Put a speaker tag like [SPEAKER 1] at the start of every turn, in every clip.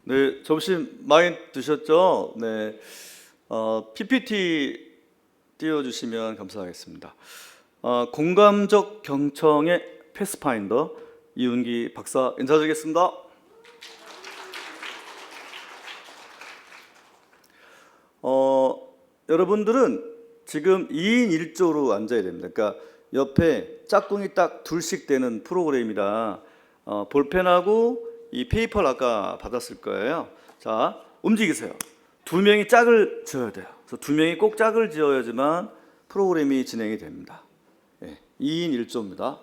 [SPEAKER 1] 네, 점심 많이 드셨죠? 네, PPT 띄워주시면 감사하겠습니다. 공감적 경청의 패스파인더 이윤기 박사 인사드리겠습니다. 여러분들은 지금 2인 1조로 앉아야 됩니다. 그러니까 옆에 짝꿍이 딱 둘씩 되는 프로그램이라 볼펜하고 이 페이퍼를 아까 받았을 거예요. 자, 움직이세요. 두 명이 짝을 지어야 돼요. 그래서 두 명이 꼭 짝을 지어야지만 프로그램이 진행이 됩니다. 2인 1조입니다.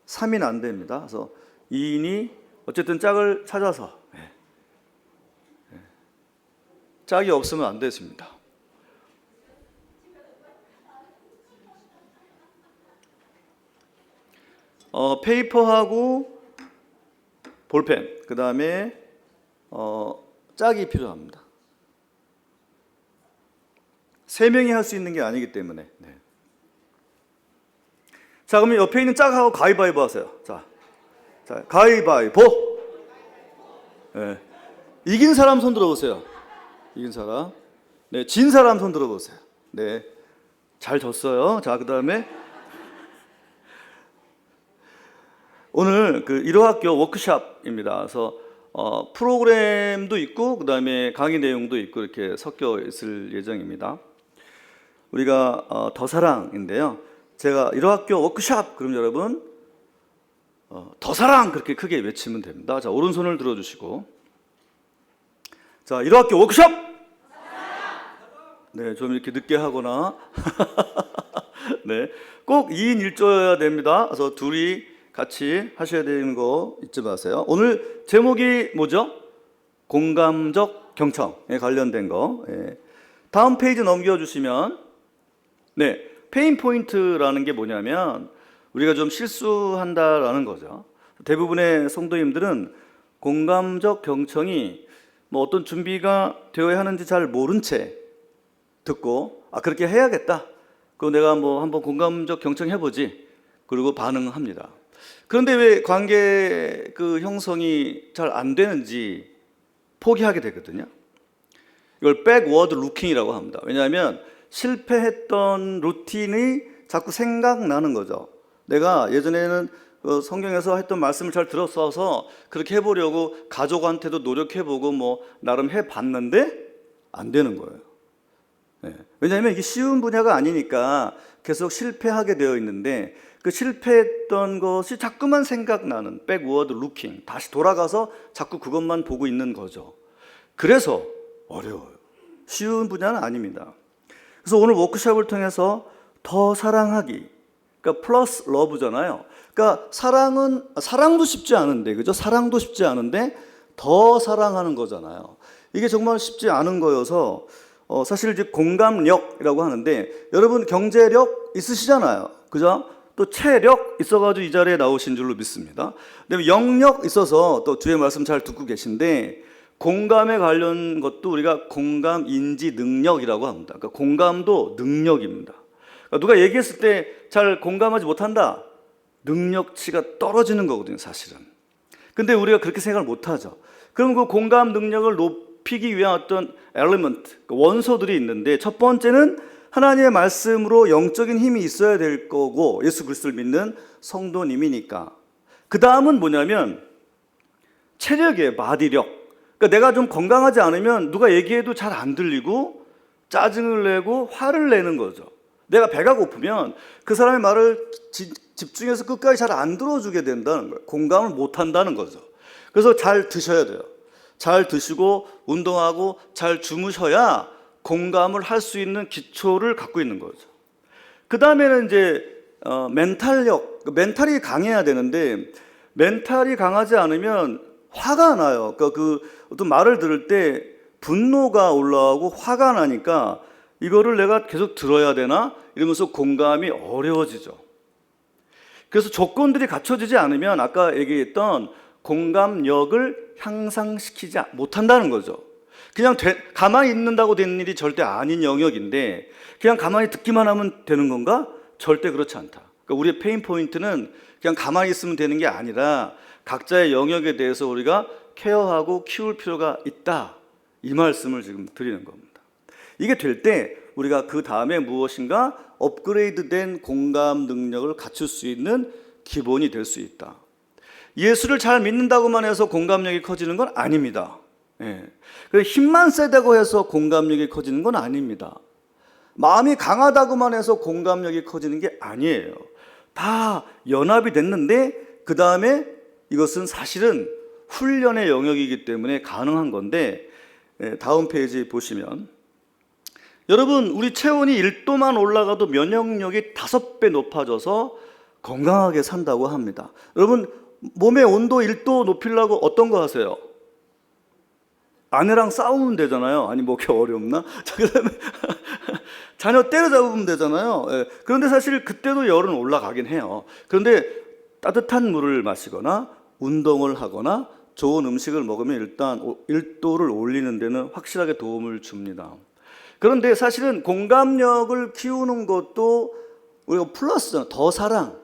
[SPEAKER 1] 3인 안 됩니다. 그래서 2인이 어쨌든 짝을 찾아서 짝이 없으면 안 됐습니다. 페이퍼하고 볼펜, 그 다음에 짝이 필요합니다. 세 명이 할 수 있는 게 아니기 때문에. 네. 자, 그러면 옆에 있는 짝하고 가위바위보 하세요. 자, 가위바위보. 네. 이긴 사람 손 들어보세요. 이긴 사람. 네, 진 사람 손 들어보세요. 네, 잘 졌어요. 자, 그 다음에 오늘 그 1호학교 워크숍입니다. 그래서 프로그램도 있고 그 다음에 강의 내용도 있고 이렇게 섞여 있을 예정입니다. 우리가 더 사랑인데요. 제가 1호학교 워크숍 그럼 여러분 더 사랑 그렇게 크게 외치면 됩니다. 자, 오른손을 들어주시고 자, 1호학교 워크숍! 네, 좀 이렇게 늦게 하거나 네, 꼭 2인 1조여야 됩니다. 그래서 둘이 같이 하셔야 되는 거 잊지 마세요. 오늘 제목이 뭐죠? 공감적 경청에 관련된 거. 다음 페이지 넘겨주시면 네, 페인 포인트라는 게 뭐냐면 우리가 좀 실수한다라는 거죠. 대부분의 성도님들은 공감적 경청이 뭐 어떤 준비가 되어야 하는지 잘 모른 채 듣고 그렇게 해야겠다. 그거 내가 뭐 한번 공감적 경청 해보지. 그리고 반응합니다. 그런데 왜 관계 그 형성이 잘 안 되는지 포기하게 되거든요. 이걸 백워드 루킹이라고 합니다. 왜냐하면 실패했던 루틴이 자꾸 생각나는 거죠. 내가 예전에는 성경에서 했던 말씀을 잘 들었어서 그렇게 해보려고 가족한테도 노력해보고 뭐 나름 해봤는데 안 되는 거예요. 네. 왜냐하면 이게 쉬운 분야가 아니니까 계속 실패하게 되어 있는데 그 실패했던 것이 자꾸만 생각나는 백워드 루킹, 다시 돌아가서 자꾸 그것만 보고 있는 거죠. 그래서 어려워요. 쉬운 분야는 아닙니다. 그래서 오늘 워크숍을 통해서 더 사랑하기, 그러니까 플러스 러브잖아요. 그러니까 사랑도 쉽지 않은데, 그죠? 사랑도 쉽지 않은데 더 사랑하는 거잖아요. 이게 정말 쉽지 않은 거여서 사실 이제 공감력이라고 하는데 여러분 경제력 있으시잖아요, 그죠? 또 체력 있어가지고 이 자리에 나오신 줄로 믿습니다. 그다음에 영력 있어서 또 뒤에 말씀 잘 듣고 계신데 공감에 관련 것도 우리가 공감 인지 능력이라고 합니다. 그러니까 공감도 능력입니다. 그러니까 누가 얘기했을 때 잘 공감하지 못한다, 능력치가 떨어지는 거거든요, 사실은. 근데 우리가 그렇게 생각을 못하죠. 그럼 그 공감 능력을 높이기 위한 어떤 엘리먼트, 원소들이 있는데 첫 번째는 하나님의 말씀으로 영적인 힘이 있어야 될 거고 예수 그리스도를 믿는 성도님이니까. 그 다음은 뭐냐면 체력이에요. 바디력. 그러니까 내가 좀 건강하지 않으면 누가 얘기해도 잘 안 들리고 짜증을 내고 화를 내는 거죠. 내가 배가 고프면 그 사람의 말을 집중해서 끝까지 잘 안 들어주게 된다는 거예요. 공감을 못 한다는 거죠. 그래서 잘 드셔야 돼요. 잘 드시고 운동하고 잘 주무셔야 공감을 할 수 있는 기초를 갖고 있는 거죠. 그 다음에는 이제 멘탈력, 멘탈이 강해야 되는데 멘탈이 강하지 않으면 화가 나요. 그러니까 그 어떤 말을 들을 때 분노가 올라오고 화가 나니까 이거를 내가 계속 들어야 되나 이러면서 공감이 어려워지죠. 그래서 조건들이 갖춰지지 않으면 아까 얘기했던 공감력을 향상시키지 못한다는 거죠. 그냥 가만히 있는다고 되는 일이 절대 아닌 영역인데 그냥 가만히 듣기만 하면 되는 건가? 절대 그렇지 않다. 그러니까 우리의 페인 포인트는 그냥 가만히 있으면 되는 게 아니라 각자의 영역에 대해서 우리가 케어하고 키울 필요가 있다. 이 말씀을 지금 드리는 겁니다. 이게 될 때 우리가 그 다음에 무엇인가 업그레이드된 공감 능력을 갖출 수 있는 기본이 될 수 있다. 예수를 잘 믿는다고만 해서 공감력이 커지는 건 아닙니다. 예. 힘만 세다고 해서 공감력이 커지는 건 아닙니다. 마음이 강하다고만 해서 공감력이 커지는 게 아니에요. 다 연합이 됐는데 그 다음에 이것은 사실은 훈련의 영역이기 때문에 가능한 건데, 다음 페이지 보시면 여러분, 우리 체온이 1도만 올라가도 면역력이 5배 높아져서 건강하게 산다고 합니다. 여러분, 몸의 온도 1도 높이려고 어떤 거 하세요? 아내랑 싸우면 되잖아요. 아니 뭐 이렇게 어렵나? 그다음에 자녀 때려잡으면 되잖아요. 그런데 사실 그때도 열은 올라가긴 해요. 그런데 따뜻한 물을 마시거나 운동을 하거나 좋은 음식을 먹으면 일단 1도를 올리는 데는 확실하게 도움을 줍니다. 그런데 사실은 공감력을 키우는 것도 우리가 플러스잖아요. 더 사랑,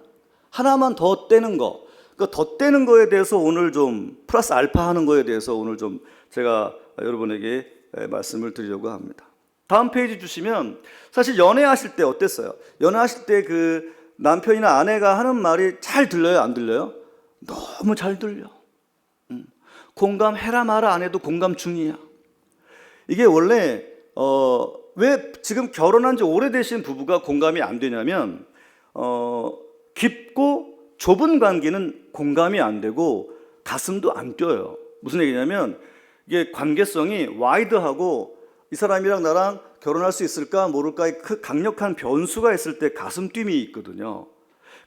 [SPEAKER 1] 하나만 더 떼는 거. 그 더 떼는 거에 대해서 오늘 좀 플러스 알파 하는 거에 대해서 오늘 좀 제가 여러분에게 말씀을 드리려고 합니다. 다음 페이지 주시면 사실 연애하실 때 어땠어요? 연애하실 때 그 남편이나 아내가 하는 말이 잘 들려요? 안 들려요? 너무 잘 들려. 공감해라 마라 안 해도 공감 중이야. 이게 원래 왜 지금 결혼한 지 오래되신 부부가 공감이 안 되냐면 깊고 좁은 관계는 공감이 안 되고 가슴도 안 뛰어요. 무슨 얘기냐면 이게 관계성이 와이드하고 이 사람이랑 나랑 결혼할 수 있을까 모를까의 그 강력한 변수가 있을 때 가슴 뛰임이 있거든요.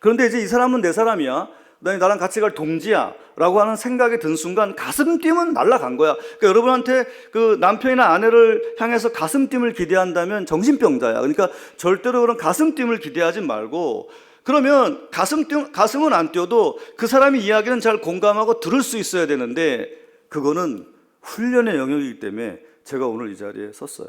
[SPEAKER 1] 그런데 이제 이 사람은 내 사람이야, 나랑 같이 갈 동지야 라고 하는 생각이 든 순간 가슴 뛰임은 날아간 거야. 그러니까 여러분한테 그 남편이나 아내를 향해서 가슴 뛰임을 기대한다면 정신병자야. 그러니까 절대로 그런 가슴 뛰임을 기대하지 말고, 그러면 가슴은 안 뛰어도 그 사람이 이야기는 잘 공감하고 들을 수 있어야 되는데, 그거는 훈련의 영역이기 때문에 제가 오늘 이 자리에 섰어요.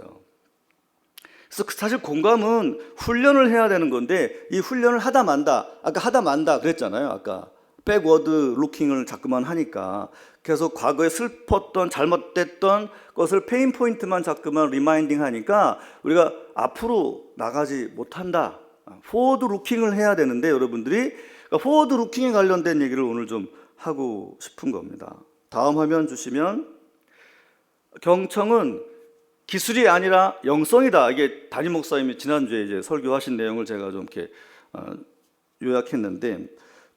[SPEAKER 1] 그래서 사실 공감은 훈련을 해야 되는 건데, 이 훈련을 하다 만다, 아까 하다 만다 그랬잖아요. 아까 백워드 루킹을 자꾸만 하니까 계속 과거에 슬펐던 잘못됐던 것을 페인 포인트만 자꾸만 리마인딩 하니까 우리가 앞으로 나가지 못한다. 포워드 루킹을 해야 되는데, 여러분들이 포워드 루킹에 관련된 얘기를 오늘 좀 하고 싶은 겁니다. 다음 화면 주시면, 경청은 기술이 아니라 영성이다. 이게 담임 목사님이 지난주에 이제 설교하신 내용을 제가 좀 이렇게 요약했는데,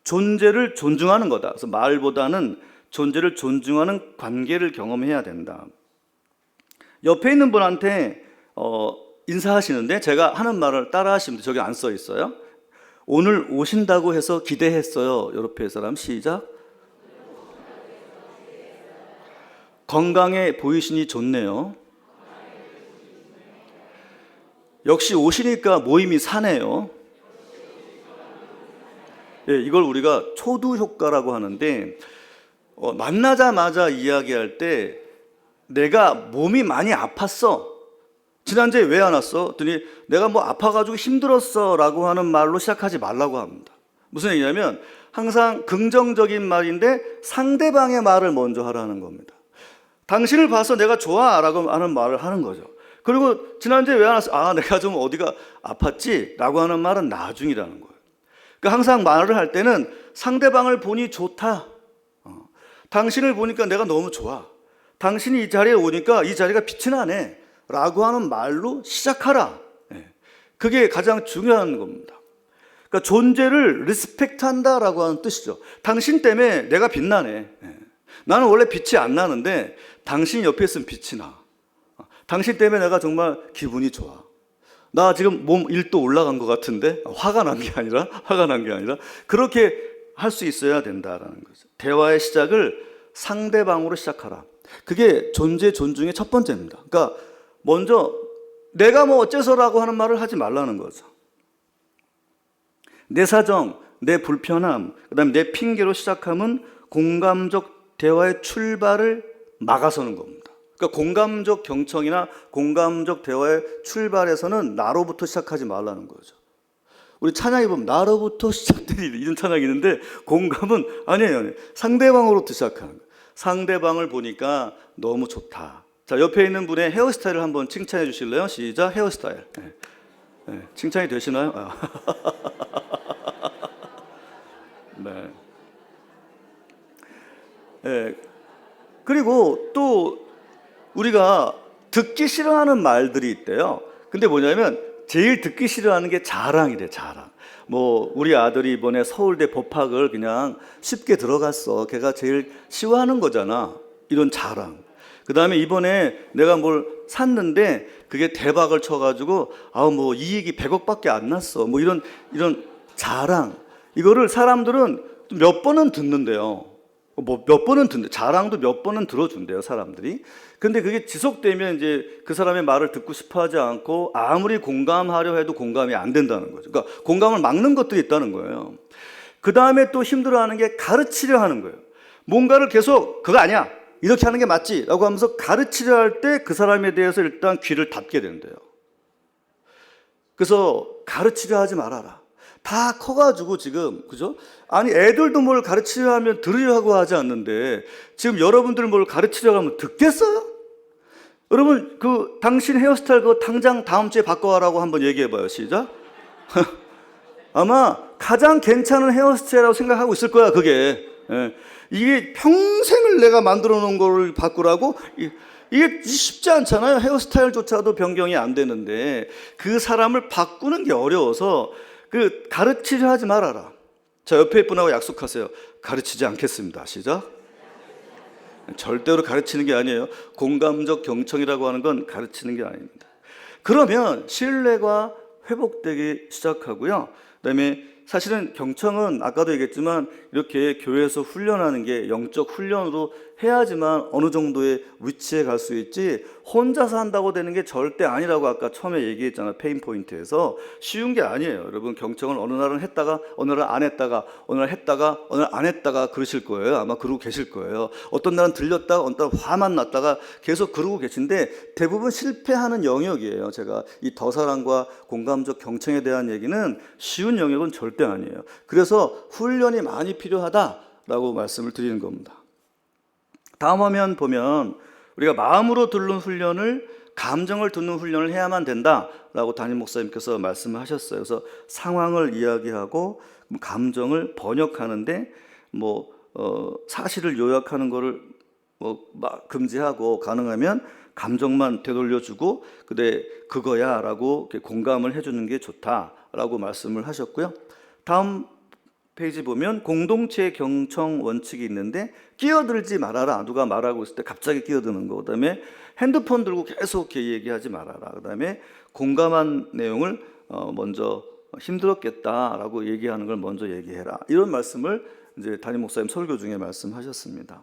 [SPEAKER 1] 존재를 존중하는 거다. 그래서 말보다는 존재를 존중하는 관계를 경험해야 된다. 옆에 있는 분한테 인사하시는데 제가 하는 말을 따라 하시면 돼요. 저기 안 써 있어요. 오늘 오신다고 해서 기대했어요. 옆에 사람 시작. 건강해 보이시니 좋네요. 역시 오시니까 모임이 사네요. 예, 이걸 우리가 초두 효과라고 하는데, 만나자마자 이야기할 때 내가 몸이 많이 아팠어. 지난주에 왜 안 왔어? 그랬더니 내가 뭐 아파가지고 힘들었어 라고 하는 말로 시작하지 말라고 합니다. 무슨 얘기냐면 항상 긍정적인 말인데 상대방의 말을 먼저 하라는 겁니다. 당신을 봐서 내가 좋아 라고 하는 말을 하는 거죠. 그리고 지난주에 왜 안 왔어? 아, 내가 좀 어디가 아팠지? 라고 하는 말은 나중이라는 거예요. 그러니까 항상 말을 할 때는 상대방을 보니 좋다. 당신을 보니까 내가 너무 좋아. 당신이 이 자리에 오니까 이 자리가 빛이 나네. 라고 하는 말로 시작하라. 그게 가장 중요한 겁니다. 그러니까 존재를 리스펙트한다 라고 하는 뜻이죠. 당신 때문에 내가 빛나네. 나는 원래 빛이 안 나는데 당신이 옆에 있으면 빛이 나. 당신 때문에 내가 정말 기분이 좋아. 나 지금 몸 1도 올라간 것 같은데 화가 난 게 아니라 그렇게 할 수 있어야 된다라는 거죠. 대화의 시작을 상대방으로 시작하라. 그게 존재 존중의 첫 번째입니다. 그러니까 먼저 내가 뭐 어째서라고 하는 말을 하지 말라는 거죠. 내 사정, 내 불편함, 그다음에 내 핑계로 시작하면 공감적 대화의 출발을 막아서는 겁니다. 그러니까 공감적 경청이나 공감적 대화의 출발에서는 나로부터 시작하지 말라는 거죠. 우리 찬양이 보면 나로부터 시작된 일, 이런 찬양이 있는데 공감은 아니에요. 상대방으로부터 시작하는 거예요. 상대방을 보니까 너무 좋다. 자, 옆에 있는 분의 헤어스타일을 한번 칭찬해 주실래요? 시작. 헤어스타일. 네. 네. 칭찬이 되시나요? 네. 네. 그리고 또 우리가 듣기 싫어하는 말들이 있대요. 근데 뭐냐면 제일 듣기 싫어하는 게 자랑이래, 자랑. 뭐 우리 아들이 이번에 서울대 법학을 그냥 쉽게 들어갔어. 걔가 제일 싫어하는 거잖아. 이런 자랑. 그 다음에 이번에 내가 뭘 샀는데 그게 대박을 쳐가지고 뭐 이익이 100억밖에 안 났어. 뭐 이런 자랑. 이거를 사람들은 몇 번은 듣는데요. 뭐 몇 번은 듣는데 자랑도 몇 번은 들어준대요, 사람들이. 근데 그게 지속되면 이제 그 사람의 말을 듣고 싶어 하지 않고 아무리 공감하려 해도 공감이 안 된다는 거죠. 그러니까 공감을 막는 것들이 있다는 거예요. 그 다음에 또 힘들어하는 게 가르치려 하는 거예요. 뭔가를 계속 그거 아니야, 이렇게 하는 게 맞지 라고 하면서 가르치려 할 때 그 사람에 대해서 일단 귀를 닫게 된대요. 그래서 가르치려 하지 말아라. 다 커가지고 지금, 그죠? 아니, 애들도 뭘 가르치려 하면 들으려고 하지 않는데 지금 여러분들 뭘 가르치려고 하면 듣겠어요? 여러분, 당신 헤어스타일 그거 당장 다음 주에 바꿔라고 한번 얘기해봐요. 시작. 아마 가장 괜찮은 헤어스타일이라고 생각하고 있을 거야, 그게. 예. 이게 평생을 내가 만들어 놓은 거를 바꾸라고? 이게 쉽지 않잖아요. 헤어스타일조차도 변경이 안 되는데 그 사람을 바꾸는 게 어려워서 가르치려 하지 말아라. 자, 옆에 분하고 약속하세요. 가르치지 않겠습니다. 시작. 절대로 가르치는 게 아니에요. 공감적 경청이라고 하는 건 가르치는 게 아닙니다. 그러면 신뢰가 회복되기 시작하고요. 그다음에 사실은 경청은 아까도 얘기했지만 이렇게 교회에서 훈련하는 게 영적 훈련으로 해야지만 어느 정도의 위치에 갈 수 있지 혼자서 한다고 되는 게 절대 아니라고 아까 처음에 얘기했잖아요. 페인 포인트에서. 쉬운 게 아니에요. 여러분, 경청을 어느 날은 했다가 어느 날은 안 했다가 어느 날 했다가 어느 날 안 했다가 그러실 거예요. 아마 그러고 계실 거예요. 어떤 날은 들렸다가 어떤 날은 화만 났다가 계속 그러고 계신데 대부분 실패하는 영역이에요. 제가 이 더사랑과 공감적 경청에 대한 얘기는 쉬운 영역은 절대 아니에요. 그래서 훈련이 많이 필요하다라고 말씀을 드리는 겁니다. 다음 화면 보면 우리가 마음으로 듣는 훈련을 감정을 듣는 훈련을 해야만 된다라고 담임 목사님께서 말씀을 하셨어요. 그래서 상황을 이야기하고 감정을 번역하는데 사실을 요약하는 거를 금지하고 가능하면 감정만 되돌려주고 그거야라고 공감을 해주는 게 좋다라고 말씀을 하셨고요. 다음 페이지 보면 공동체 경청 원칙이 있는데 끼어들지 말아라. 누가 말하고 있을 때 갑자기 끼어드는 거. 그다음에 핸드폰 들고 계속 얘기하지 말아라. 그다음에 공감한 내용을 먼저 힘들었겠다라고 얘기하는 걸 먼저 얘기해라. 이런 말씀을 이제 담임 목사님 설교 중에 말씀하셨습니다.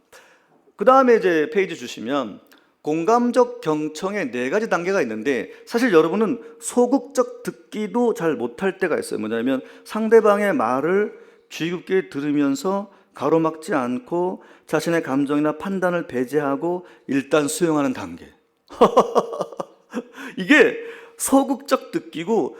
[SPEAKER 1] 그다음에 이제 페이지 주시면 공감적 경청의 4가지 단계가 있는데 사실 여러분은 소극적 듣기도 잘 못할 때가 있어요. 뭐냐면 상대방의 말을 귀 깊게 들으면서 가로막지 않고 자신의 감정이나 판단을 배제하고 일단 수용하는 단계. 이게 소극적 듣기고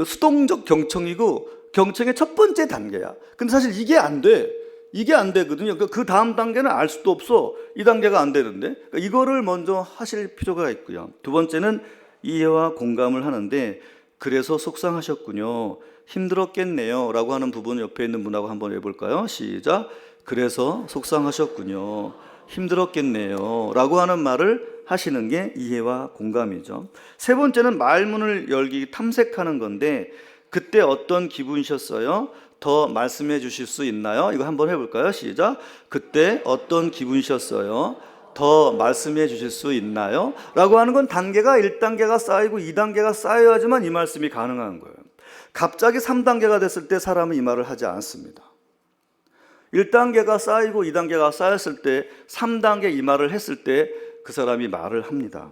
[SPEAKER 1] 수동적 경청이고 경청의 첫 번째 단계야. 근데 사실 이게 안 돼. 이게 안 되거든요. 그 다음 단계는 알 수도 없어. 이 단계가 안 되는데. 그러니까 이거를 먼저 하실 필요가 있고요. 두 번째는 이해와 공감을 하는데 그래서 속상하셨군요. 힘들었겠네요. 라고 하는 부분 옆에 있는 분하고 한번 해볼까요? 시작. 그래서 속상하셨군요. 힘들었겠네요. 라고 하는 말을 하시는 게 이해와 공감이죠. 세 번째는 말문을 열기 탐색하는 건데 그때 어떤 기분이셨어요? 더 말씀해 주실 수 있나요? 이거 한번 해볼까요? 시작. 그때 어떤 기분이셨어요? 더 말씀해 주실 수 있나요? 라고 하는 건 단계가 1단계가 쌓이고 2단계가 쌓여야지만 이 말씀이 가능한 거예요. 갑자기 3단계가 됐을 때 사람은 이 말을 하지 않습니다. 1단계가 쌓이고 2단계가 쌓였을 때 3단계 이 말을 했을 때 그 사람이 말을 합니다.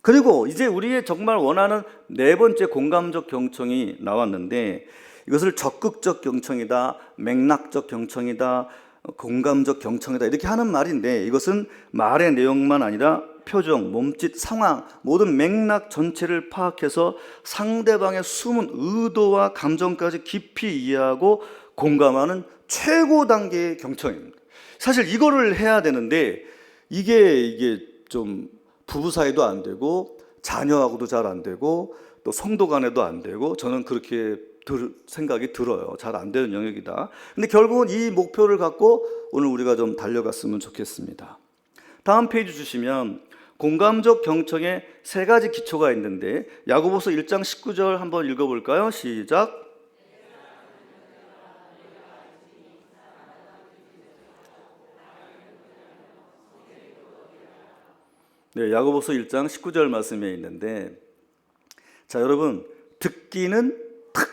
[SPEAKER 1] 그리고 이제 우리의 정말 원하는 4번째 공감적 경청이 나왔는데 이것을 적극적 경청이다, 맥락적 경청이다, 공감적 경청이다 이렇게 하는 말인데 이것은 말의 내용만 아니라 표정, 몸짓, 상황 모든 맥락 전체를 파악해서 상대방의 숨은 의도와 감정까지 깊이 이해하고 공감하는 최고 단계의 경청입니다. 사실 이거를 해야 되는데 이게 좀 부부 사이도 안 되고 자녀하고도 잘 안 되고 또 성도 간에도 안 되고 저는 그렇게 생각이 들어요. 잘 안 되는 영역이다. 근데 결국은 이 목표를 갖고 오늘 우리가 좀 달려갔으면 좋겠습니다. 다음 페이지 주시면 공감적 경청의 세 가지 기초가 있는데 야고보서 1장 19절 한번 읽어볼까요? 시작. 네, 야고보서 1장 19절 말씀에 있는데, 자, 여러분, 듣기는 탁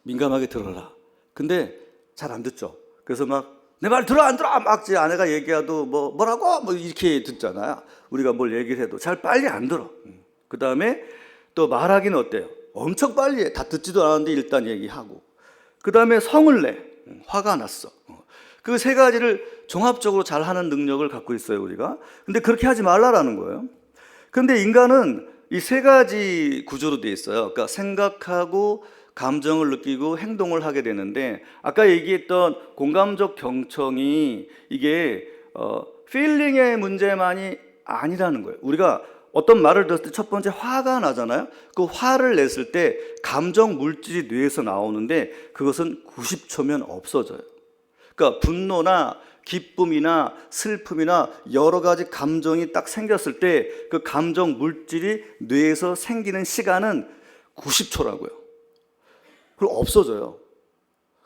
[SPEAKER 1] 민감하게 들어라. 근데 잘 안 듣죠. 그래서 막 내 말 들어 안 들어 막 제 아내가 얘기해도 뭐라고 이렇게 듣잖아요. 우리가 뭘 얘기를 해도 잘 빨리 안 들어. 그 다음에 또 말하기는 어때요? 엄청 빨리 해. 다 듣지도 않았는데 일단 얘기하고. 그 다음에 성을 내. 화가 났어. 그 세 가지를 종합적으로 잘 하는 능력을 갖고 있어요, 우리가. 근데 그렇게 하지 말라라는 거예요. 근데 인간은 이 세 가지 구조로 되어 있어요. 그러니까 생각하고 감정을 느끼고 행동을 하게 되는데 아까 얘기했던 공감적 경청이 이게 필링의 문제만이 아니라는 거예요. 우리가 어떤 말을 들었을 때 첫 번째 화가 나잖아요. 그 화를 냈을 때 감정 물질이 뇌에서 나오는데 그것은 90초면 없어져요. 그러니까 분노나 기쁨이나 슬픔이나 여러 가지 감정이 딱 생겼을 때 그 감정 물질이 뇌에서 생기는 시간은 90초라고요. 그리고 없어져요.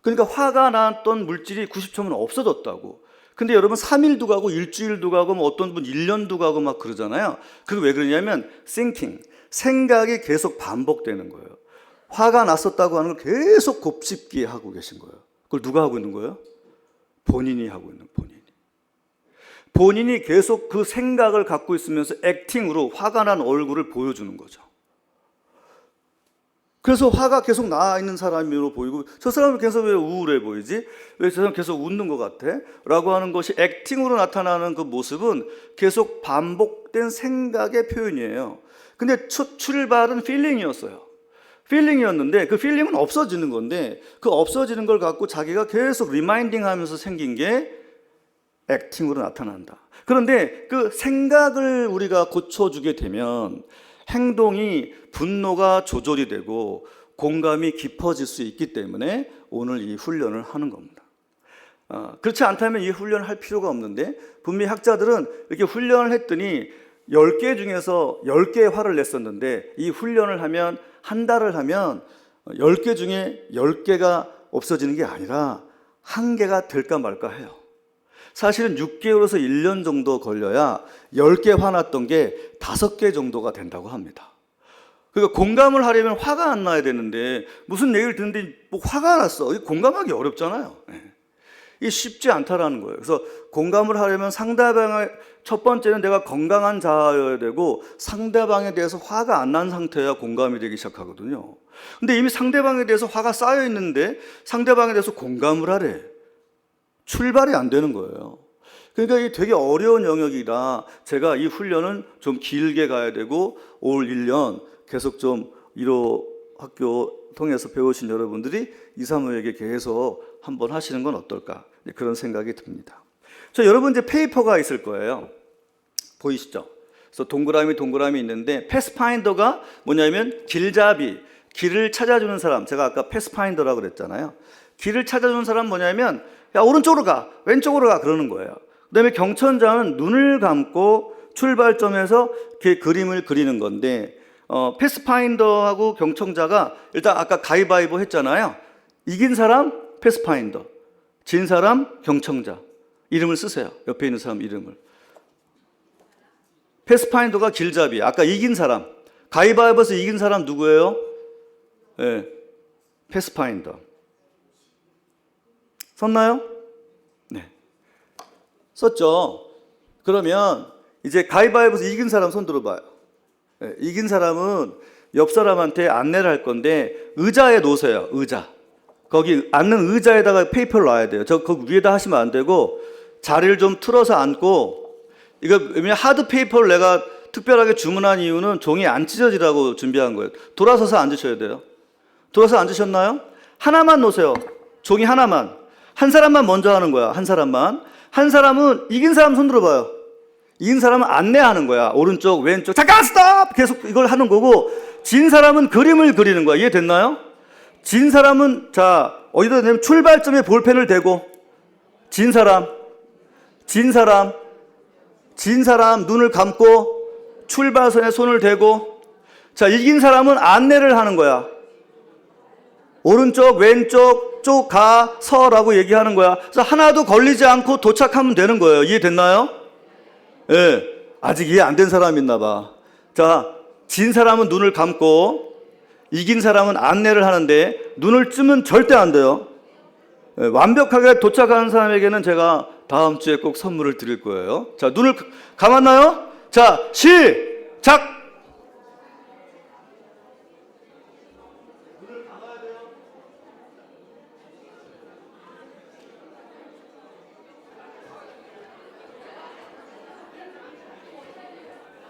[SPEAKER 1] 그러니까 화가 났던 물질이 90초면 없어졌다고. 근데 여러분 3일도 가고 일주일도 가고 어떤 분 1년도 가고 막 그러잖아요. 그게 왜 그러냐면 thinking, 생각이 계속 반복되는 거예요. 화가 났었다고 하는 걸 계속 곱씹기 하고 계신 거예요. 그걸 누가 하고 있는 거예요? 본인이 하고 있는 본인이. 본인이 계속 그 생각을 갖고 있으면서 액팅으로 화가 난 얼굴을 보여주는 거죠. 그래서 화가 계속 나 있는 사람으로 보이고 저 사람은 계속 왜 우울해 보이지? 왜 저 사람 계속 웃는 것 같아? 라고 하는 것이 액팅으로 나타나는 그 모습은 계속 반복된 생각의 표현이에요. 근데 첫 출발은 필링이었어요. 필링이었는데 그 필링은 없어지는 건데 그 없어지는 걸 갖고 자기가 계속 리마인딩 하면서 생긴 게 액팅으로 나타난다. 그런데 그 생각을 우리가 고쳐주게 되면 행동이 분노가 조절이 되고 공감이 깊어질 수 있기 때문에 오늘 이 훈련을 하는 겁니다. 그렇지 않다면 이 훈련을 할 필요가 없는데 분명히 학자들은 이렇게 훈련을 했더니 10개 중에서 10개의 화를 냈었는데 이 훈련을 하면 한 달을 하면 10개 중에 10개가 없어지는 게 아니라 1개가 될까 말까 해요. 사실은 6개월에서 1년 정도 걸려야 10개 화났던 게 5개 정도가 된다고 합니다. 그러니까 공감을 하려면 화가 안 나야 되는데 무슨 얘기를 듣는데 뭐 화가 났어. 공감하기 어렵잖아요. 이게 쉽지 않다라는 거예요. 그래서 공감을 하려면 상대방의 첫 번째는 내가 건강한 자아여야 되고 상대방에 대해서 화가 안 난 상태여야 공감이 되기 시작하거든요. 근데 이미 상대방에 대해서 화가 쌓여 있는데 상대방에 대해서 공감을 하래. 출발이 안 되는 거예요. 그러니까 이게 되게 어려운 영역이라 제가 이 훈련은 좀 길게 가야 되고 올 1년 계속 좀 1호 학교 통해서 배우신 여러분들이 2, 3호에게 계속 한번 하시는 건 어떨까 그런 생각이 듭니다. 여러분 이제 페이퍼가 있을 거예요. 보이시죠? 그래서 동그라미 있는데 패스파인더가 뭐냐면 길잡이, 길을 찾아주는 사람. 제가 아까 패스파인더라고 그랬잖아요. 길을 찾아주는 사람 뭐냐면 야 오른쪽으로 가, 왼쪽으로 가 그러는 거예요. 그다음에 경천자는 눈을 감고 출발점에서 그 그림을 그리는 건데 패스파인더하고 경청자가 일단 아까 가위바위보 했잖아요. 이긴 사람 패스파인더, 진 사람 경청자. 이름을 쓰세요. 옆에 있는 사람 이름을. 패스파인더가 길잡이. 아까 이긴 사람. 가위바위보에서 이긴 사람 누구예요? 네, 패스파인더. 썼나요? 네. 썼죠? 그러면 이제 가위바위보에서 이긴 사람 손 들어봐요. 네, 이긴 사람은 옆 사람한테 안내를 할 건데 의자에 놓으세요. 의자. 거기 앉는 의자에다가 페이퍼를 놔야 돼요. 거기 위에다 하시면 안 되고 자리를 좀 틀어서 앉고 이거 왜냐면 하드 페이퍼를 내가 특별하게 주문한 이유는 종이 안 찢어지라고 준비한 거예요. 돌아서서 앉으셔야 돼요. 돌아서 앉으셨나요? 하나만 놓으세요. 종이 하나만. 한 사람만 먼저 하는 거야. 한 사람만 한 사람은 이긴 사람 손 들어봐요. 이긴 사람은 안내하는 거야. 오른쪽, 왼쪽. 잠깐 스톱! 계속 이걸 하는 거고, 진 사람은 그림을 그리는 거야. 이해됐나요? 진 사람은, 자, 어디다 내면 출발점에 볼펜을 대고, 진 사람 눈을 감고, 출발선에 손을 대고, 자, 이긴 사람은 안내를 하는 거야. 오른쪽, 왼쪽, 쪽, 가, 서라고 얘기하는 거야. 그래서 하나도 걸리지 않고 도착하면 되는 거예요. 이해됐나요? 예. 아직 이해 안 된 사람이 있나 봐. 자, 진 사람은 눈을 감고, 이긴 사람은 안내를 하는데, 눈을 뜨면 절대 안 돼요. 예, 완벽하게 도착하는 사람에게는 제가 다음 주에 꼭 선물을 드릴 거예요. 자, 눈을 감았나요? 자, 시작!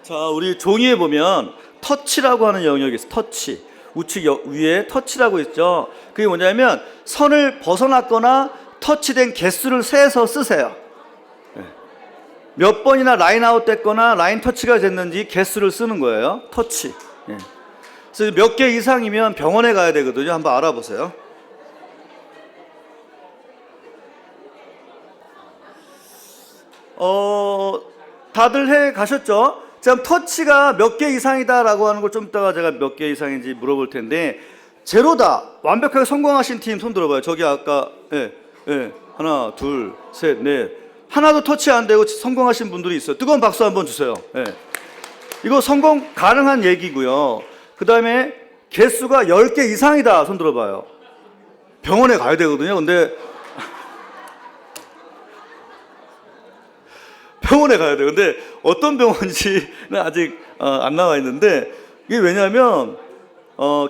[SPEAKER 1] 자, 우리 종이에 보면 터치라고 하는 영역이 있어요. 터치. 우측 위에 터치라고 있죠. 그게 뭐냐면 선을 벗어났거나 터치된 개수를 세서 쓰세요. 몇 번이나 라인 아웃 됐거나 라인 터치가 됐는지 개수를 쓰는 거예요. 터치. 그래서 몇 개 이상이면 병원에 가야 되거든요. 한번 알아보세요. 다들 해 가셨죠? 자, 터치가 몇 개 이상이다라고 하는 걸 좀 이따가 제가 몇 개 이상인지 물어볼 텐데, 제로다, 완벽하게 성공하신 팀 손 들어봐요. 저기 아까 하나, 둘, 셋, 넷, 하나도 터치 안 되고 성공하신 분들이 있어요. 뜨거운 박수 한번 주세요. 이거 성공 가능한 얘기고요. 그 다음에 개수가 10개 이상이다 손 들어봐요. 병원에 가야 되거든요. 근데 병원에 가야 돼요. 근데 어떤 병원인지는 아직 안 나와 있는데, 이게 왜냐하면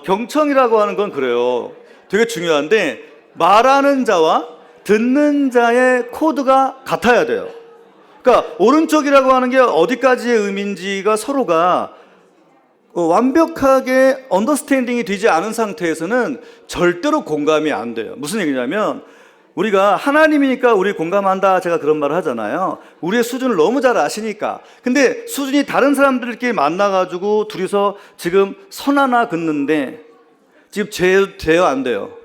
[SPEAKER 1] 경청이라고 하는 건 그래요. 되게 중요한데 말하는 자와 듣는 자의 코드가 같아야 돼요. 그러니까 오른쪽이라고 하는 게 어디까지의 의미인지가 서로가 완벽하게 언더스탠딩이 되지 않은 상태에서는 절대로 공감이 안 돼요. 무슨 얘기냐면, 우리가 하나님이니까 우리 공감한다, 제가 그런 말을 하잖아요. 우리의 수준을 너무 잘 아시니까. 근데 수준이 다른 사람들끼리 만나가지고 둘이서 지금 선 하나 긋는데 지금 돼요, 안 돼요?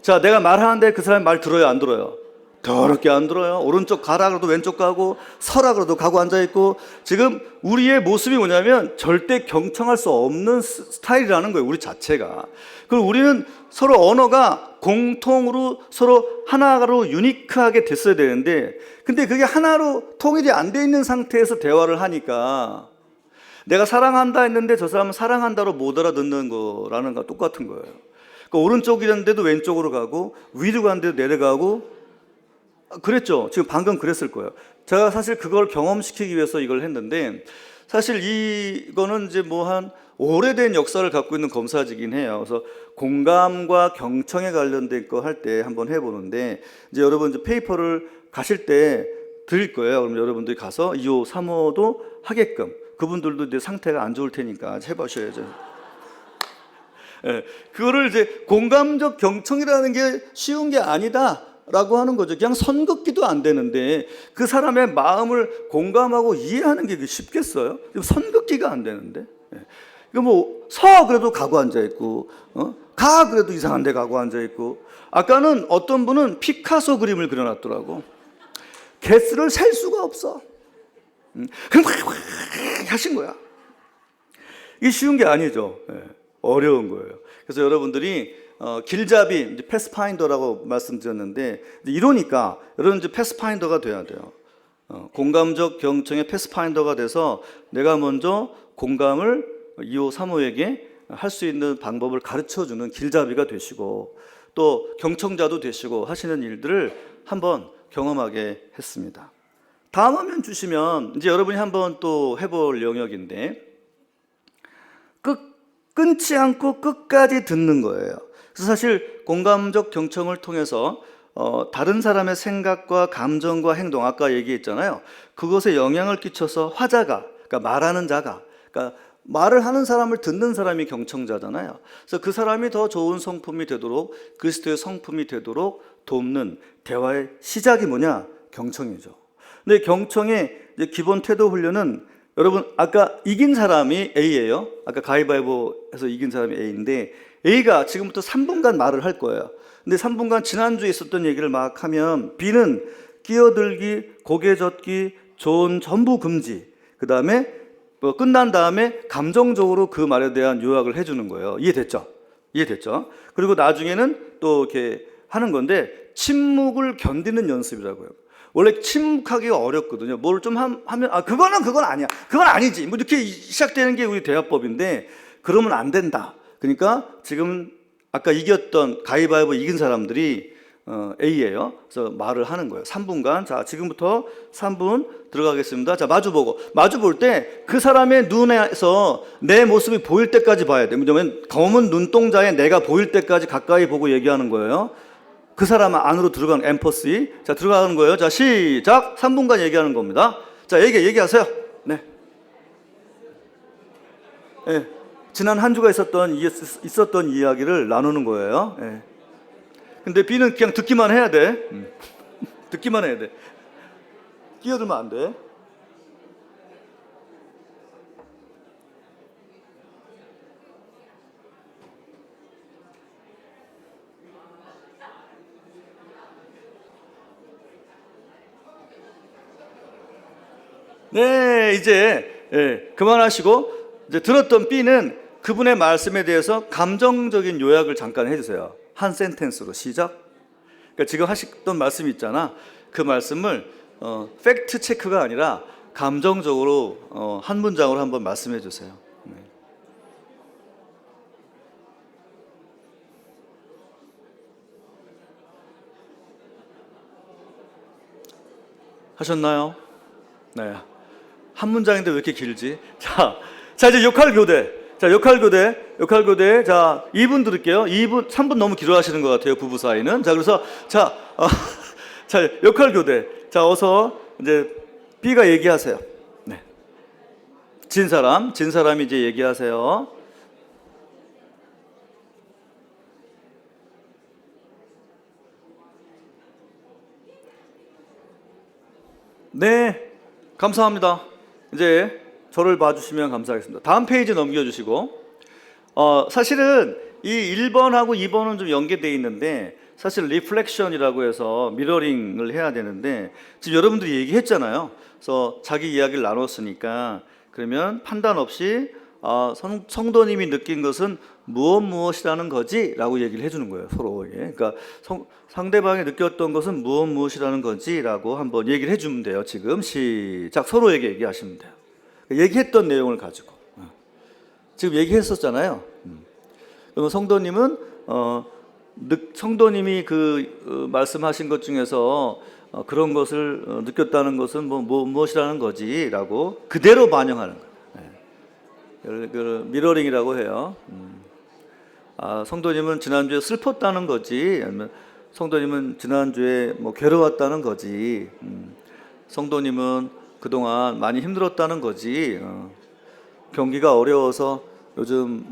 [SPEAKER 1] 자, 내가 말하는데 그 사람이 말 들어요, 안 들어요? 더럽게 안 들어요. 오른쪽 가라 그래도 왼쪽 가고, 서라 그래도 가고 앉아있고. 지금 우리의 모습이 뭐냐면 절대 경청할 수 없는 스타일이라는 거예요, 우리 자체가. 그리고 우리는 서로 언어가 공통으로 서로 하나로 유니크하게 됐어야 되는데, 근데 그게 하나로 통일이 안 돼 있는 상태에서 대화를 하니까 내가 사랑한다 했는데 저 사람은 사랑한다로 못 알아듣는 거라는 거 똑같은 거예요. 그러니까 오른쪽이라는데도 왼쪽으로 가고, 위로 가는데도 내려가고, 그랬죠. 지금 방금 그랬을 거예요. 제가 사실 그걸 경험시키기 위해서 이걸 했는데, 사실 이거는 이제 뭐 한 오래된 역사를 갖고 있는 검사지긴 해요. 그래서 공감과 경청에 관련된 거 할 때 한번 해보는데, 이제 여러분 이제 페이퍼를 가실 때 드릴 거예요. 그럼 여러분들이 가서 2호, 3호도 하게끔, 그분들도 이제 상태가 안 좋을 테니까 해보셔야죠. 그거를 이제 공감적 경청이라는 게 쉬운 게 아니다 라고 하는 거죠. 그냥 선 긋기도 안 되는데 그 사람의 마음을 공감하고 이해하는 게 쉽겠어요? 선 긋기가 안 되는데. 이거 뭐 서 그래도 가고 앉아 있고, 가 그래도 이상한 데 가고 앉아 있고. 아까는 어떤 분은 피카소 그림을 그려놨더라고. 개수를 셀 수가 없어. 그냥 막 하신 거야. 이게 쉬운 게 아니죠. 어려운 거예요. 그래서 여러분들이 길잡이, 이제 패스파인더라고 말씀드렸는데, 이러니까 여러분 이제 패스파인더가 돼야 돼요. 공감적 경청의 패스파인더가 돼서 내가 먼저 공감을 2호, 3호에게 할 수 있는 방법을 가르쳐주는 길잡이가 되시고, 또 경청자도 되시고 하시는 일들을 한번 경험하게 했습니다. 다음 화면 주시면 이제 여러분이 한번 또 해볼 영역인데, 끊지 않고 끝까지 듣는 거예요. 그래서 사실 공감적 경청을 통해서 다른 사람의 생각과 감정과 행동, 아까 얘기했잖아요. 그것에 영향을 끼쳐서 화자가, 그러니까 말하는 자가, 그러니까 말을 하는 사람을 듣는 사람이 경청자잖아요. 그래서 그 사람이 더 좋은 성품이 되도록, 그리스도의 성품이 되도록 돕는 대화의 시작이 뭐냐? 경청이죠. 근데 경청의 이제 기본 태도 훈련은 여러분 아까 이긴 사람이 A예요. 아까 가위바위보에서 이긴 사람이 A인데 A가 지금부터 3분간 말을 할 거예요. 근데 3분간 지난주에 있었던 얘기를 막 하면 B는 끼어들기, 고개 젓기, 조언 전부 금지. 그 다음에 끝난 다음에 감정적으로 그 말에 대한 요약을 해주는 거예요. 이해됐죠? 이해됐죠? 그리고 나중에는 또 이렇게 하는 건데 침묵을 견디는 연습이라고요. 원래 침묵하기가 어렵거든요. 뭘 좀 하면 그건 아니야. 그건 아니지. 뭐 이렇게 시작되는 게 우리 대화법인데 그러면 안 된다. 그러니까 지금 아까 이겼던 가위바위보 이긴 사람들이 A예요. 그래서 말을 하는 거예요. 3분간. 자, 지금부터 3분 들어가겠습니다. 자, 마주 볼 때 그 사람의 눈에서 내 모습이 보일 때까지 봐야 돼요. 왜냐면 검은 눈동자에 내가 보일 때까지 가까이 보고 얘기하는 거예요. 그 사람 안으로 들어가는 엠퍼시. 자, 들어가는 거예요. 자, 시작. 3분간 얘기하는 겁니다. 자, 얘기하세요. 네. 네. 지난 한 주가 있었던 이야기를 나누는 거예요. 네. 근데 B는 그냥 듣기만 해야 돼. 듣기만 해야 돼. 끼어들면 안 돼. 네, 이제 그만하시고 이제 들었던 B는 그분의 말씀에 대해서 감정적인 요약을 잠깐 해주세요. 한 센텐스로 시작. 그러니까 지금 하셨던 말씀이 있잖아. 그 말씀을 팩트 체크가 아니라 감정적으로 한 문장으로 한번 말씀해 주세요. 네. 하셨나요? 네. 한 문장인데 왜 이렇게 길지? 자 이제 역할 교대. 자, 역할 교대. 자, 2분 들을게요. 3분 너무 길어 하시는 것 같아요, 부부 사이는. 자, 그래서, 자, 역할 교대. 자, 어서, 이제, B가 얘기하세요. 네. 진 사람이 이제 얘기하세요. 네, 감사합니다. 이제, 저를 봐주시면 감사하겠습니다. 다음 페이지 넘겨주시고 사실은 이 1번하고 2번은 좀 연계되어 있는데 사실 리플렉션이라고 해서 미러링을 해야 되는데 지금 여러분들이 얘기했잖아요. 그래서 자기 이야기를 나눴으니까 그러면 판단 없이 성도님이 느낀 것은 무엇이라는 거지? 라고 얘기를 해주는 거예요, 서로에게. 그러니까 상대방이 느꼈던 것은 무엇이라는 거지? 라고 한번 얘기를 해주면 돼요. 지금 시작. 서로에게 얘기하시면 돼요. 얘기했던 내용을 가지고 지금 얘기했었잖아요. 그러면 성도님이 말씀하신 것 중에서 그런 것을 느꼈다는 것은 무엇이라는 거지라고 그대로 반영하는 거예요. 그 미러링이라고 해요. 성도님은 지난주에 슬펐다는 거지, 아니면 성도님은 지난주에 괴로웠다는 거지, 성도님은 그동안 많이 힘들었다는 거지, 경기가 어려워서 요즘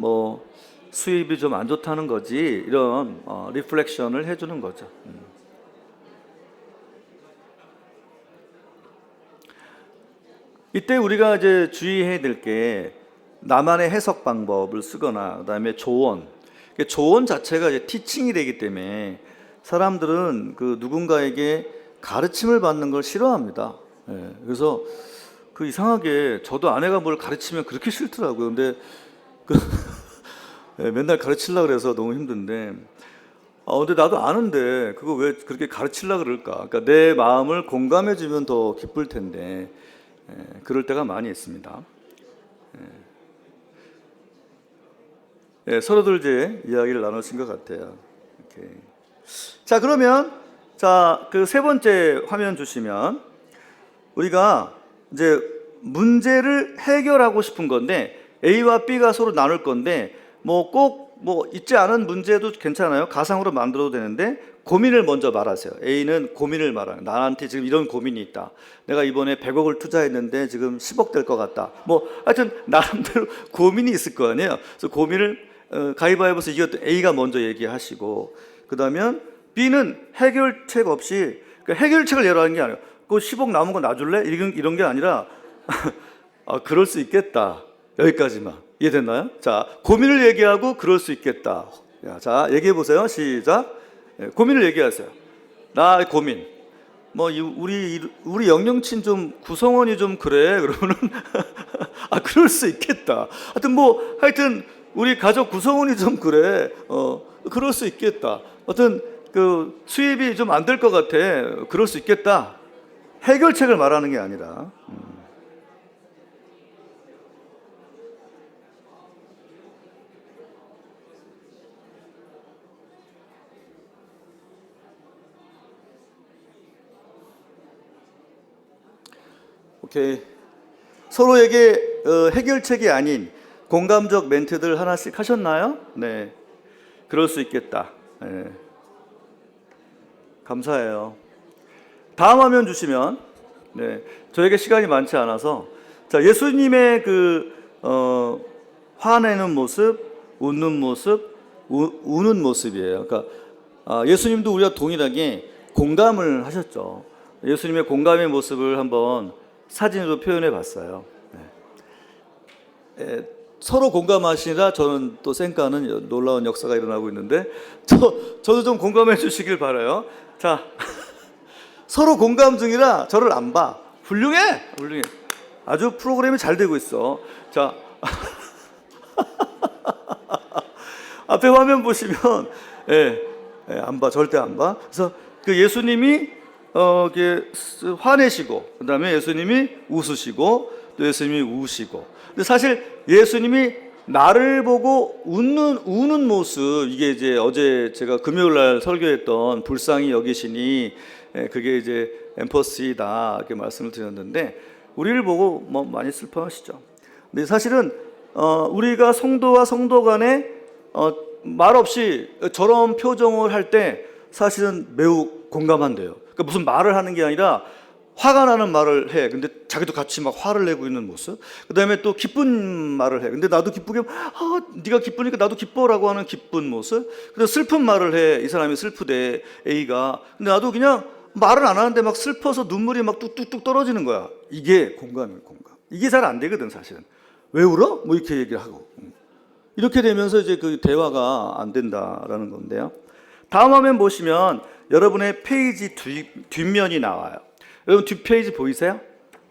[SPEAKER 1] 수입이 좀 안 좋다는 거지, 이런 리플렉션을 해주는 거죠. 이때 우리가 이제 주의해야 될 게 나만의 해석 방법을 쓰거나 그다음에 조언 자체가 이제 티칭이 되기 때문에 사람들은 그 누군가에게 가르침을 받는 걸 싫어합니다. 예, 그래서 이상하게 저도 아내가 뭘 가르치면 그렇게 싫더라고요. 근데 맨날 가르치려고 그래서 너무 힘든데 근데 나도 아는데 그거 왜 그렇게 가르치려고 그럴까? 그러니까 내 마음을 공감해 주면 더 기쁠 텐데 그럴 때가 많이 있습니다. 서로들 이제 이야기를 나누신 것 같아요. 이렇게. 자, 그러면 그 세 번째 화면 주시면 우리가 이제 문제를 해결하고 싶은 건데 A와 B가 서로 나눌 건데 꼭 있지 않은 문제도 괜찮아요. 가상으로 만들어도 되는데 고민을 먼저 말하세요. A는 고민을 말하는, 나한테 지금 이런 고민이 있다. 내가 이번에 100억을 투자했는데 지금 10억 될 것 같다. 하여튼 나름대로 고민이 있을 거 아니에요. 그래서 고민을 가위바위보에서 이겼던 A가 먼저 얘기하시고, 그다음에 B는 해결책 없이 그러니까 해결책을 내라는 게 아니에요. 그 10억 남은 거 놔줄래? 이런 게 아니라 아, 그럴 수 있겠다. 여기까지만. 이해됐나요? 자, 고민을 얘기하고 그럴 수 있겠다. 자, 얘기해 보세요. 시작. 고민을 얘기하세요. 나 고민. 뭐 우리 영영친 좀 구성원이 좀 그래. 그러면은 아, 그럴 수 있겠다. 하여튼 우리 가족 구성원이 좀 그래. 그럴 수 있겠다. 그 수입이 좀 안 될 것 같아. 그럴 수 있겠다. 해결책을 말하는 게 아니라. 오케이. 서로에게 해결책이 아닌 공감적 멘트들 하나씩 하셨나요? 네. 그럴 수 있겠다. 네. 감사해요. 다음 화면 주시면, 네. 저에게 시간이 많지 않아서, 자, 예수님의 화내는 모습, 웃는 모습, 우는 모습이에요. 그러니까, 예수님도 우리가 동일하게 공감을 하셨죠. 예수님의 공감의 모습을 한번 사진으로 표현해 봤어요. 네. 서로 공감하시라 저는 또 쌩까는 놀라운 역사가 일어나고 있는데 저도 좀 공감해 주시길 바라요. 자, 서로 공감 중이라 저를 안 봐. 훌륭해. 아주 프로그램이 잘 되고 있어. 자, 앞에 화면 보시면 안 봐. 절대 안 봐. 그래서 그 예수님이 화내시고, 그 다음에 예수님이 웃으시고, 또 예수님이 우시고. 근데 사실 예수님이 나를 보고 우는 모습, 이게 이제 어제 제가 금요일 날 설교했던 불쌍히 여기시니, 그게 이제 엠퍼시다, 이렇게 말씀을 드렸는데, 우리를 보고 뭐 많이 슬퍼하시죠. 근데 사실은, 우리가 성도와 성도 간에, 말 없이 저런 표정을 할 때 사실은 매우 공감한대요. 그러니까 무슨 말을 하는 게 아니라 화가 나는 말을 해. 근데 자기도 같이 막 화를 내고 있는 모습. 그 다음에 또 기쁜 말을 해. 근데 나도 기쁘게, 네가 기쁘니까 나도 기뻐라고 하는 기쁜 모습. 그리고 슬픈 말을 해. 이 사람이 슬프대, A가. 근데 나도 그냥 말을 안 하는데 막 슬퍼서 눈물이 막 뚝뚝뚝 떨어지는 거야. 이게 공감이에요, 공감. 이게 잘 안 되거든, 사실은. 왜 울어? 뭐 이렇게 얘기를 하고. 이렇게 되면서 이제 그 대화가 안 된다라는 건데요. 다음 화면 보시면 여러분의 페이지 뒷면이 나와요. 여러분 뒷페이지 보이세요?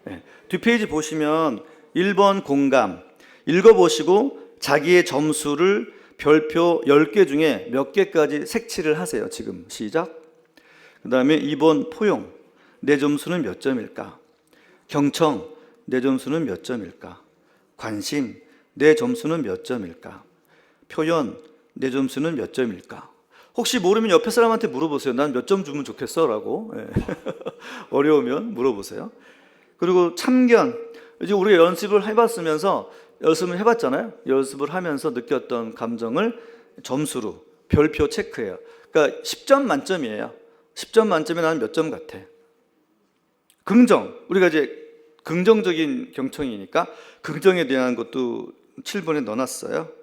[SPEAKER 1] 네. 뒷페이지 보시면 1번 공감 읽어보시고 자기의 점수를 별표 10개 중에 몇 개까지 색칠을 하세요. 지금 시작. 그 다음에 2번 포용 내 점수는 몇 점일까? 경청 내 점수는 몇 점일까? 관심 내 점수는 몇 점일까? 표현 내 점수는 몇 점일까? 혹시 모르면 옆에 사람한테 물어보세요. 난 몇 점 주면 좋겠어? 라고. 어려우면 물어보세요. 그리고 참견. 이제 우리가 연습을 해봤잖아요. 연습을 하면서 느꼈던 감정을 점수로 별표 체크해요. 그러니까 10점 만점이에요. 10점 만점에 나는 몇 점 같아? 긍정. 우리가 이제 긍정적인 경청이니까 긍정에 대한 것도 7번에 넣어놨어요.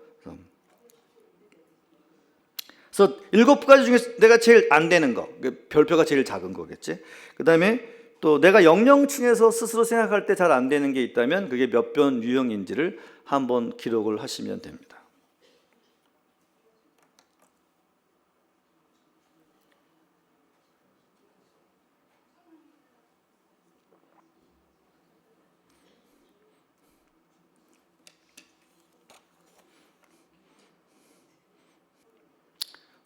[SPEAKER 1] 그래서 7가지 중에 내가 제일 안 되는 거, 별표가 제일 작은 거겠지. 그 다음에 또 내가 영영층에서 스스로 생각할 때 잘 안 되는 게 있다면 그게 몇 번 유형인지를 한번 기록을 하시면 됩니다.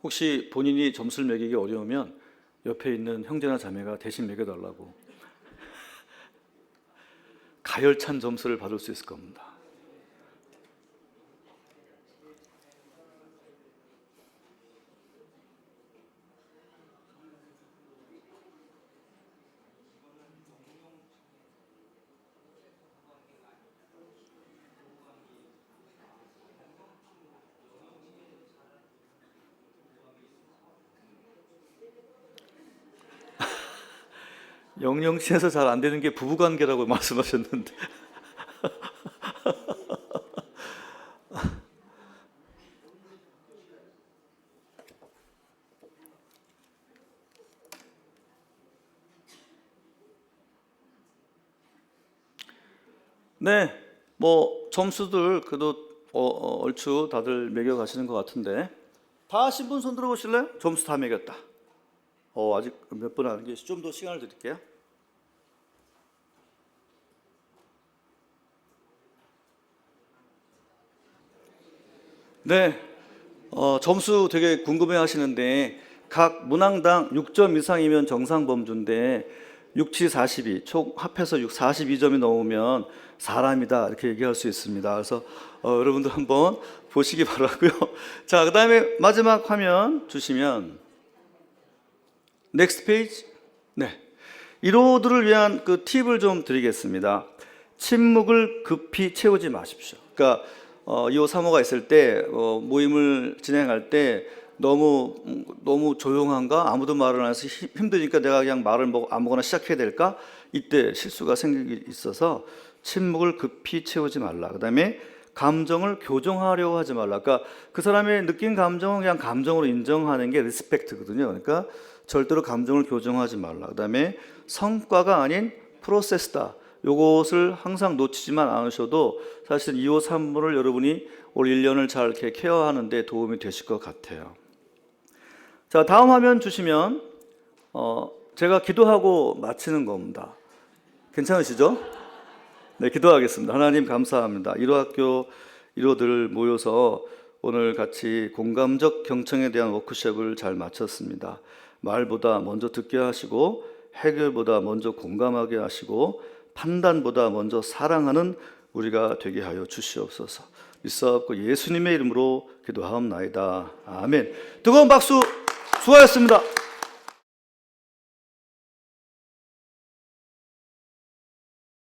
[SPEAKER 1] 혹시 본인이 점수를 매기기 어려우면 옆에 있는 형제나 자매가 대신 매겨달라고 가열찬 점수를 받을 수 있을 겁니다. 영영시에서 잘 안 되는 게 부부관계라고 말씀하셨는데 네, 뭐 점수들 그래도 얼추 다들 매겨 가시는 것 같은데 다 하신 분 손 들어 보실래요? 점수 다 매겼다. 아직 몇 분 안 계시. 좀 더 시간을 드릴게요. 네, 점수 되게 궁금해 하시는데 각 문항당 6점 이상이면 정상 범주인데 6, 7, 42, 총 합해서 42점이 넘으면 사람이다 이렇게 얘기할 수 있습니다. 그래서 여러분들 한번 보시기 바라고요. 자, 그다음에 마지막 화면 주시면 넥스트 페이지. 네, 이로들을 위한 그 팁을 좀 드리겠습니다. 침묵을 급히 채우지 마십시오. 그러니까 2호, 3호가 있을 때 모임을 진행할 때 너무 조용한가? 아무도 말을 안 해서 힘드니까 내가 그냥 말을 뭐 아무거나 시작해야 될까? 이때 실수가 생기기 있어서 침묵을 급히 채우지 말라. 그다음에 감정을 교정하려고 하지 말라. 그러니까 그 사람의 느낀 감정은 그냥 감정으로 인정하는 게 리스펙트거든요. 그러니까 절대로 감정을 교정하지 말라. 그다음에 성과가 아닌 프로세스다. 요것을 항상 놓치지만 않으셔도 사실 2호, 3호를 여러분이 올 1년을 잘 이렇게 케어하는 데 도움이 되실 것 같아요. 자, 다음 화면 주시면 제가 기도하고 마치는 겁니다. 괜찮으시죠? 네, 기도하겠습니다. 하나님 감사합니다. 1호 학교 1호들 모여서 오늘 같이 공감적 경청에 대한 워크숍을 잘 마쳤습니다. 말보다 먼저 듣게 하시고 해결보다 먼저 공감하게 하시고 판단보다 먼저 사랑하는 우리가 되게 하여 주시옵소서. 있사옵고 예수님의 이름으로 기도하옵나이다. 아멘. 뜨거운 박수. 수고하셨습니다.